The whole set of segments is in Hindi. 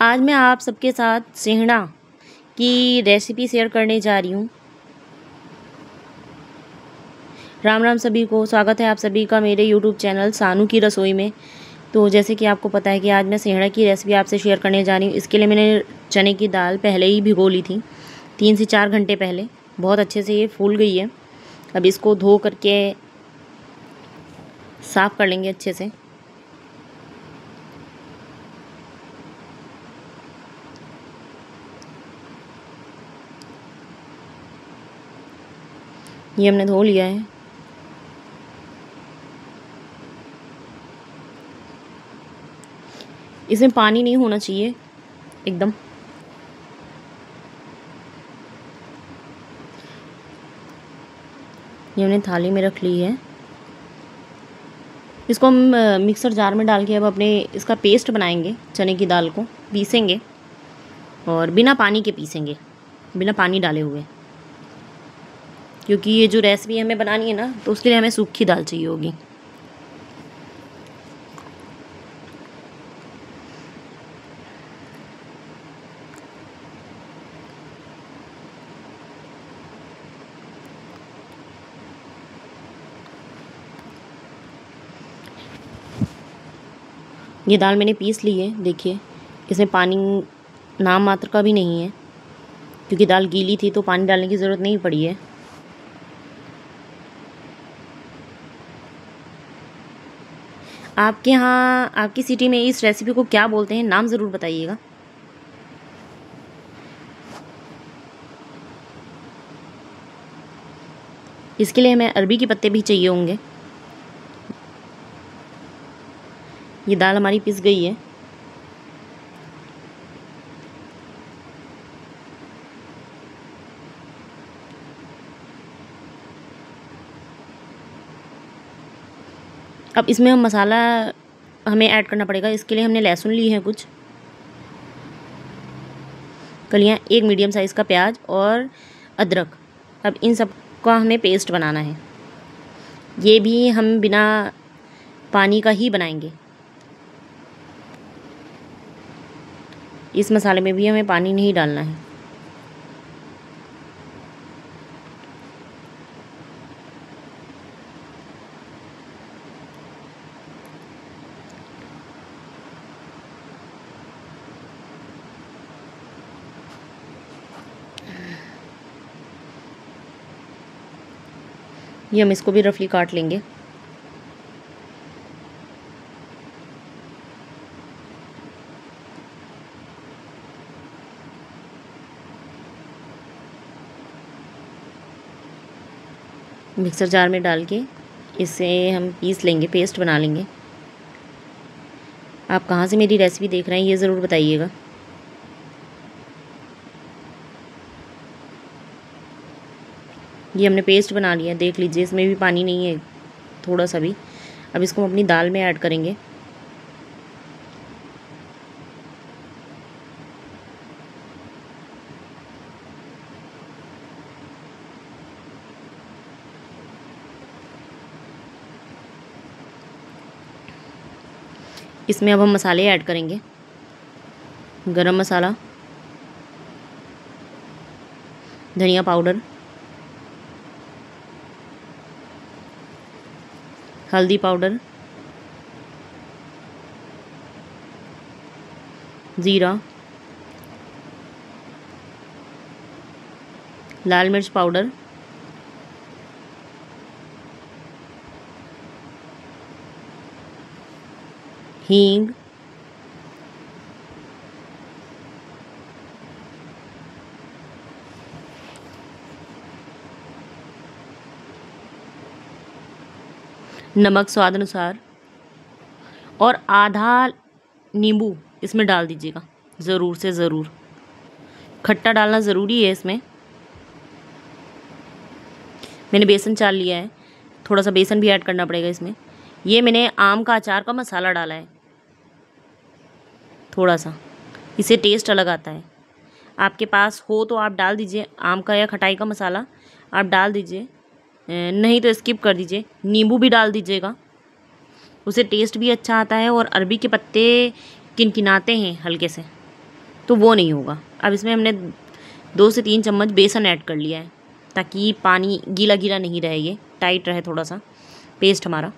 आज मैं आप सबके साथ सिंघड़ा की रेसिपी शेयर करने जा रही हूँ। राम राम सभी को, स्वागत है आप सभी का मेरे YouTube चैनल सानू की रसोई में। तो जैसे कि आपको पता है कि आज मैं सिंघड़ा की रेसिपी आपसे शेयर करने जा रही हूँ। इसके लिए मैंने चने की दाल पहले ही भिगो ली थी 3 से 4 घंटे पहले। बहुत अच्छे से ये फूल गई है। अब इसको धो करके साफ़ कर लेंगे अच्छे से। ये हमने धो लिया है। इसमें पानी नहीं होना चाहिए एकदम। ये हमने थाली में रख ली है। इसको हम मिक्सर जार में डाल के अब अपने इसका पेस्ट बनाएंगे। चने की दाल को पीसेंगे और बिना पानी के पीसेंगे, बिना पानी डाले हुए, क्योंकि ये जो रेसिपी हमें बनानी है ना, तो उसके लिए हमें सूखी दाल चाहिए होगी। ये दाल मैंने पीस ली है। देखिए, इसमें पानी नाम मात्र का भी नहीं है, क्योंकि दाल गीली थी तो पानी डालने की ज़रूरत नहीं पड़ी है। आपके यहाँ, आपकी सिटी में इस रेसिपी को क्या बोलते हैं, नाम ज़रूर बताइएगा। इसके लिए हमें अरबी के पत्ते भी चाहिए होंगे। ये दाल हमारी पिस गई है। अब इसमें हम मसाला हमें ऐड करना पड़ेगा। इसके लिए हमने लहसुन ली है कुछ कलियाँ, एक मीडियम साइज़ का प्याज और अदरक। अब इन सब का हमें पेस्ट बनाना है। ये भी हम बिना पानी का ही बनाएंगे। इस मसाले में भी हमें पानी नहीं डालना है। ये हम इसको भी रफली काट लेंगे। मिक्सर जार में डाल के इसे हम पीस लेंगे, पेस्ट बना लेंगे। आप कहाँ से मेरी रेसिपी देख रहे हैं ये ज़रूर बताइएगा। ये हमने पेस्ट बना लिया, देख लीजिए, इसमें भी पानी नहीं है थोड़ा सा भी। अब इसको हम अपनी दाल में ऐड करेंगे। इसमें अब हम मसाले ऐड करेंगे। गरम मसाला, धनिया पाउडर, हल्दी पाउडर, ज़ीरा, लाल मिर्च पाउडर, हींग, नमक स्वाद अनुसार, और आधा नींबू इसमें डाल दीजिएगा, ज़रूर से ज़रूर। खट्टा डालना ज़रूरी है इसमें। मैंने बेसन चाल लिया है, थोड़ा सा बेसन भी ऐड करना पड़ेगा इसमें। ये मैंने आम का अचार का मसाला डाला है थोड़ा सा, इससे टेस्ट अलग आता है। आपके पास हो तो आप डाल दीजिए, आम का या खटाई का मसाला आप डाल दीजिए, नहीं तो स्किप कर दीजिए। नींबू भी डाल दीजिएगा, उससे टेस्ट भी अच्छा आता है। और अरबी के पत्ते किनकिनाते हैं हल्के से, तो वो नहीं होगा। अब इसमें हमने 2 से 3 चम्मच बेसन ऐड कर लिया है, ताकि पानी गीला गीला नहीं रहे, ये टाइट रहे थोड़ा सा पेस्ट हमारा।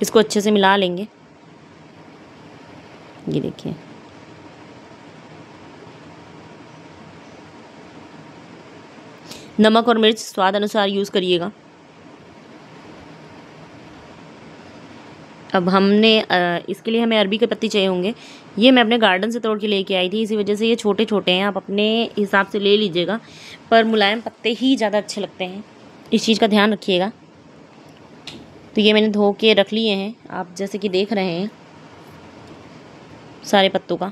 इसको अच्छे से मिला लेंगे। ये देखिए, नमक और मिर्च स्वाद अनुसार यूज़ करिएगा। अब हमने इसके लिए हमें अरबी के पत्ते चाहिए होंगे। ये मैं अपने गार्डन से तोड़ के लेके आई थी, इसी वजह से ये छोटे छोटे हैं, आप अपने हिसाब से ले लीजिएगा, पर मुलायम पत्ते ही ज़्यादा अच्छे लगते हैं, इस चीज़ का ध्यान रखिएगा। तो ये मैंने धो के रख लिए हैं, आप जैसे कि देख रहे हैं सारे पत्तों का।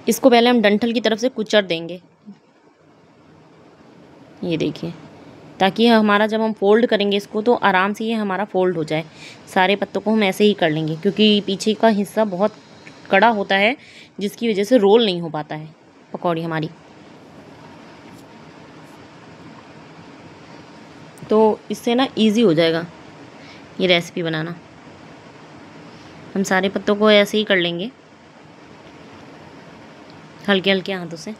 इसको पहले हम डंठल की तरफ से कुचर देंगे, ये देखिए, ताकि हमारा जब हम फोल्ड करेंगे इसको तो आराम से ये हमारा फोल्ड हो जाए। सारे पत्तों को हम ऐसे ही कर लेंगे, क्योंकि पीछे का हिस्सा बहुत कड़ा होता है, जिसकी वजह से रोल नहीं हो पाता है पकौड़ी हमारी। तो इससे ना इजी हो जाएगा ये रेसिपी बनाना। हम सारे पत्तों को ऐसे ही कर लेंगे, हल्के हल्के हाथों से।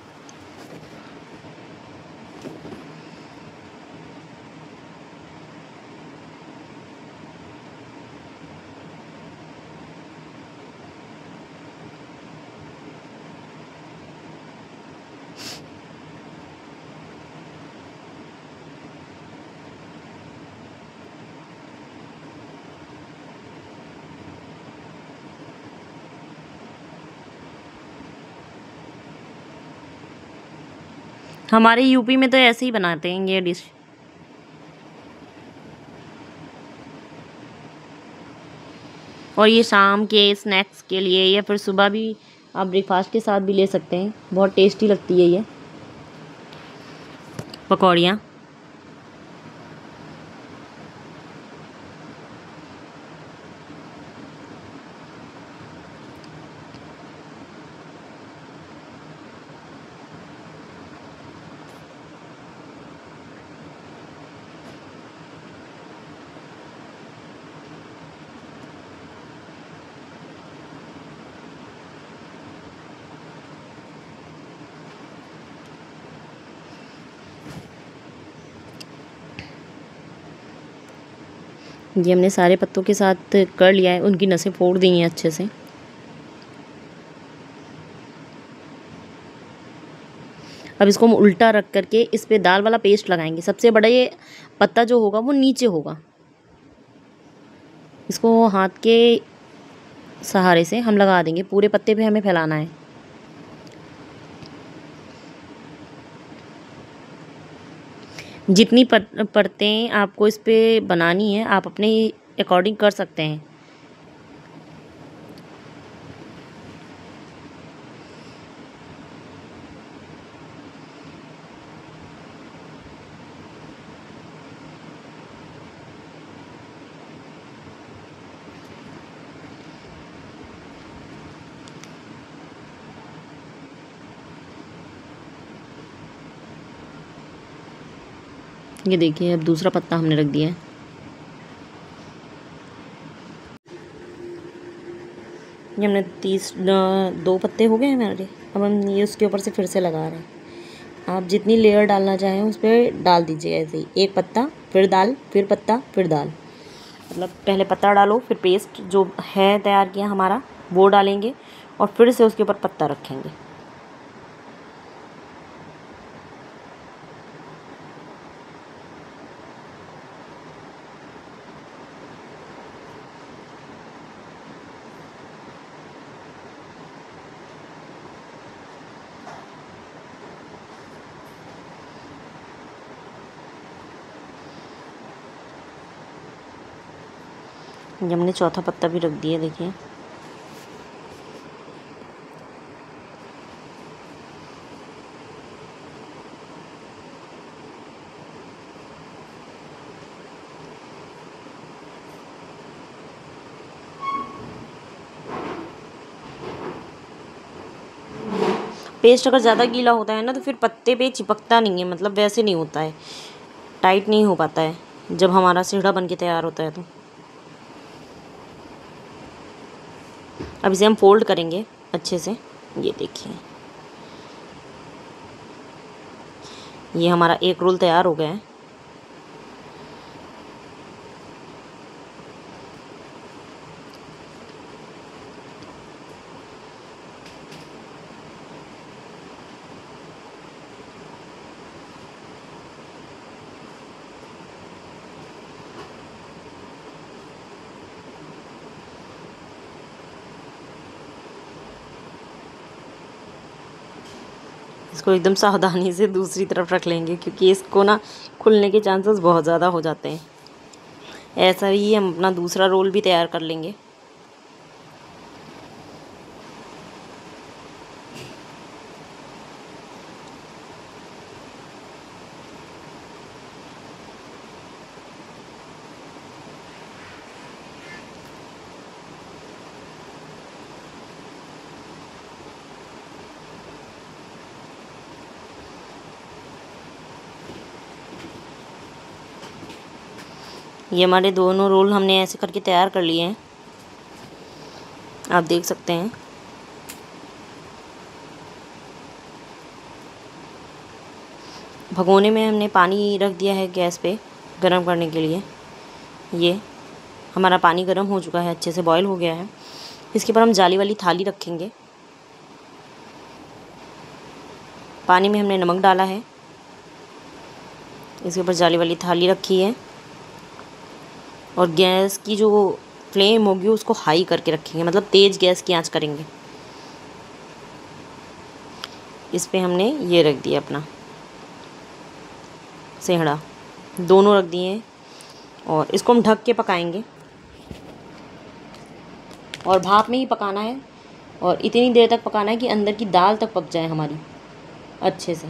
हमारे यूपी में तो ऐसे ही बनाते हैं ये डिश। और ये शाम के स्नैक्स के लिए या फिर सुबह भी आप ब्रेकफास्ट के साथ भी ले सकते हैं, बहुत टेस्टी लगती है ये पकौड़ियाँ। ये हमने सारे पत्तों के साथ कर लिया है, उनकी नसें फोड़ दी हैं अच्छे से। अब इसको हम उल्टा रख करके इस पे दाल वाला पेस्ट लगाएंगे। सबसे बड़ा ये पत्ता जो होगा वो नीचे होगा, इसको हाथ के सहारे से हम लगा देंगे, पूरे पत्ते पे हमें फैलाना है। जितनी परतें आपको इस पे बनानी है आप अपने अकॉर्डिंग कर सकते हैं। ये देखिए, अब दूसरा पत्ता हमने रख दिया है। ये हमने 2 पत्ते हो गए हैं हमारे। अब हम ये उसके ऊपर से फिर से लगा रहे हैं। आप जितनी लेयर डालना चाहें उस पर डाल दीजिए, ऐसे ही एक पत्ता फिर दाल फिर पत्ता फिर दाल, मतलब पहले पत्ता डालो, फिर पेस्ट जो है तैयार किया हमारा वो डालेंगे, और फिर से उसके ऊपर पत्ता रखेंगे। ये हमने चौथा पत्ता भी रख दिया, देखिए। पेस्ट अगर ज़्यादा गीला होता है ना तो फिर पत्ते पे चिपकता नहीं है, मतलब वैसे नहीं होता है, टाइट नहीं हो पाता है जब हमारा सीढ़ा बन के तैयार होता है तो। अब इसे हम फोल्ड करेंगे अच्छे से। ये देखिए, ये हमारा एक रोल तैयार हो गया है। इसको एकदम सावधानी से दूसरी तरफ रख लेंगे, क्योंकि इसको ना खुलने के चांसेस बहुत ज़्यादा हो जाते हैं। ऐसा ही हम अपना दूसरा रोल भी तैयार कर लेंगे। ये हमारे दोनों रोल हमने ऐसे करके तैयार कर लिए हैं, आप देख सकते हैं। भगोने में हमने पानी रख दिया है गैस पे गरम करने के लिए। ये हमारा पानी गरम हो चुका है, अच्छे से बॉईल हो गया है। इसके ऊपर हम जाली वाली थाली रखेंगे। पानी में हमने नमक डाला है, इसके ऊपर जाली वाली थाली रखी है और गैस की जो फ्लेम होगी उसको हाई करके रखेंगे, मतलब तेज़ गैस की आंच करेंगे। इस पे हमने ये रख दिया अपना सेहड़ा, दोनों रख दिए हैं और इसको हम ढक के पकाएंगे और भाप में ही पकाना है और इतनी देर तक पकाना है कि अंदर की दाल तक पक जाए हमारी अच्छे से।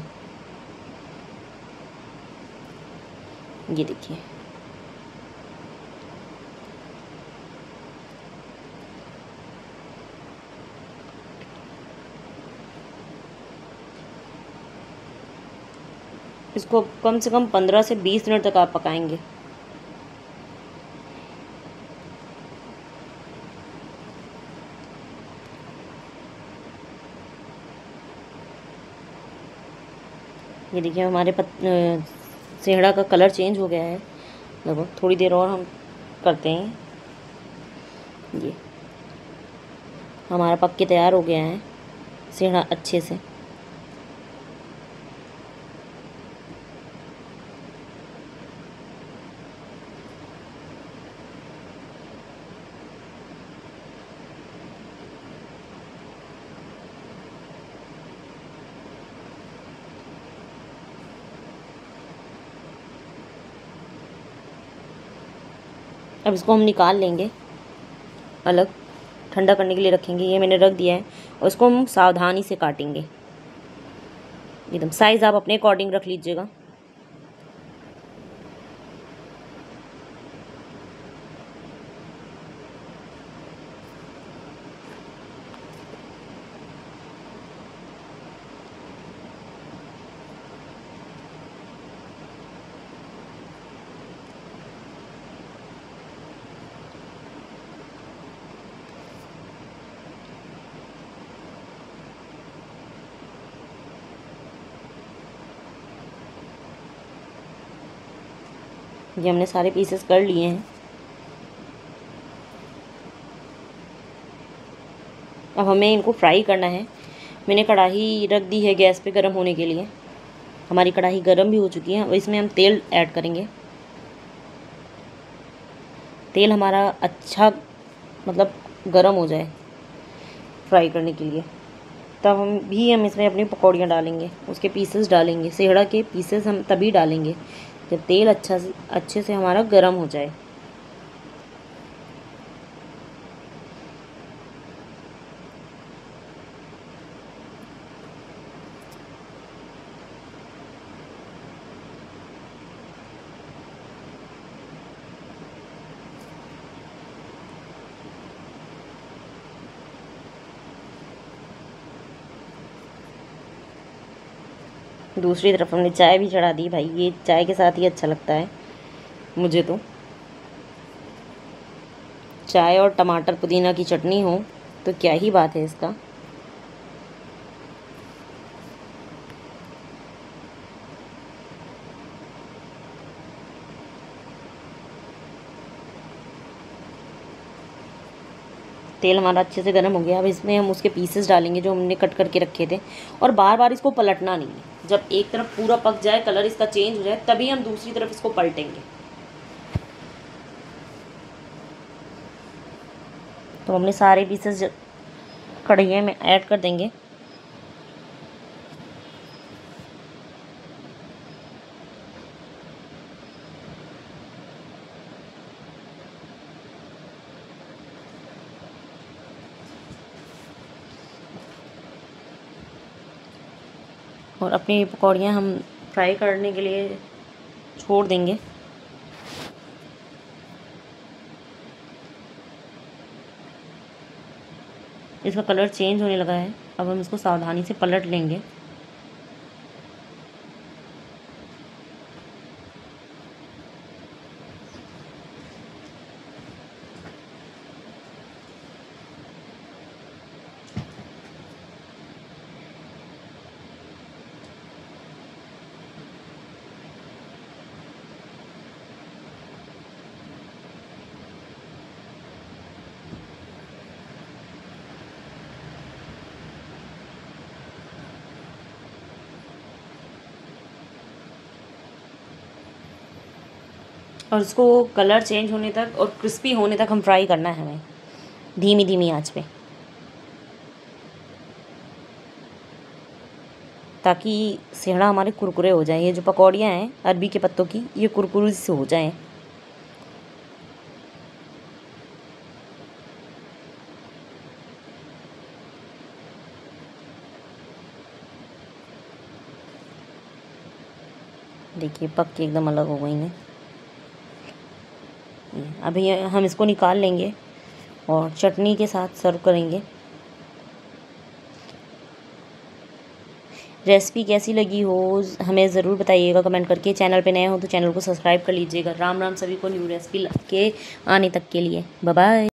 ये देखिए, इसको कम से कम 15 से 20 मिनट तक आप पकाएंगे। ये देखिए, हमारे सेहड़ा का कलर चेंज हो गया है लगभग। थोड़ी देर और हम करते हैं। ये हमारा पक के तैयार हो गया है सेहड़ा अच्छे से। अब इसको हम निकाल लेंगे, अलग ठंडा करने के लिए रखेंगे। ये मैंने रख दिया है और इसको हम सावधानी से काटेंगे। एकदम साइज़ आप अपने अकॉर्डिंग रख लीजिएगा। ये हमने सारे पीसेस कर लिए हैं। अब हमें इनको फ्राई करना है। मैंने कढ़ाई रख दी है गैस पे गर्म होने के लिए। हमारी कढ़ाई गर्म भी हो चुकी है। अब इसमें हम तेल ऐड करेंगे। तेल हमारा अच्छा मतलब गर्म हो जाए फ्राई करने के लिए, तब हम इसमें अपनी पकौड़ियाँ डालेंगे, उसके पीसेस डालेंगे। सेहड़ा के पीसेस हम तभी डालेंगे जब तेल अच्छे से हमारा गर्म हो जाए। दूसरी तरफ हमने चाय भी चढ़ा दी भाई, ये चाय के साथ ही अच्छा लगता है मुझे तो। चाय और टमाटर पुदीना की चटनी हो तो क्या ही बात है इसका। तेल हमारा अच्छे से गर्म हो गया। अब इसमें हम उसके पीसेस डालेंगे जो हमने कट करके रखे थे, और बार बार इसको पलटना नहीं है। जब एक तरफ पूरा पक जाए, कलर इसका चेंज हो जाए, तभी हम दूसरी तरफ इसको पलटेंगे। तो हमने सारे पीसेस कढ़ाई में ऐड कर देंगे। और अपनी पकौड़ियाँ हम फ्राई करने के लिए छोड़ देंगे। इसका कलर चेंज होने लगा है। अब हम इसको सावधानी से पलट लेंगे। और इसको कलर चेंज होने तक और क्रिस्पी होने तक हम फ्राई करना है हमें, धीमी धीमी आंच पे, ताकि सेहड़ा हमारे कुरकुरे हो जाए। ये जो पकौड़ियाँ हैं अरबी के पत्तों की, ये कुरकुरी से हो जाएं। देखिए पक के एकदम अलग हो गई हैं। अभी हम इसको निकाल लेंगे और चटनी के साथ सर्व करेंगे। रेसिपी कैसी लगी हो हमें ज़रूर बताइएगा कमेंट करके। चैनल पे नए हो तो चैनल को सब्सक्राइब कर लीजिएगा। राम राम सभी को न्यू रेसिपी के आने तक के लिए। Bye bye.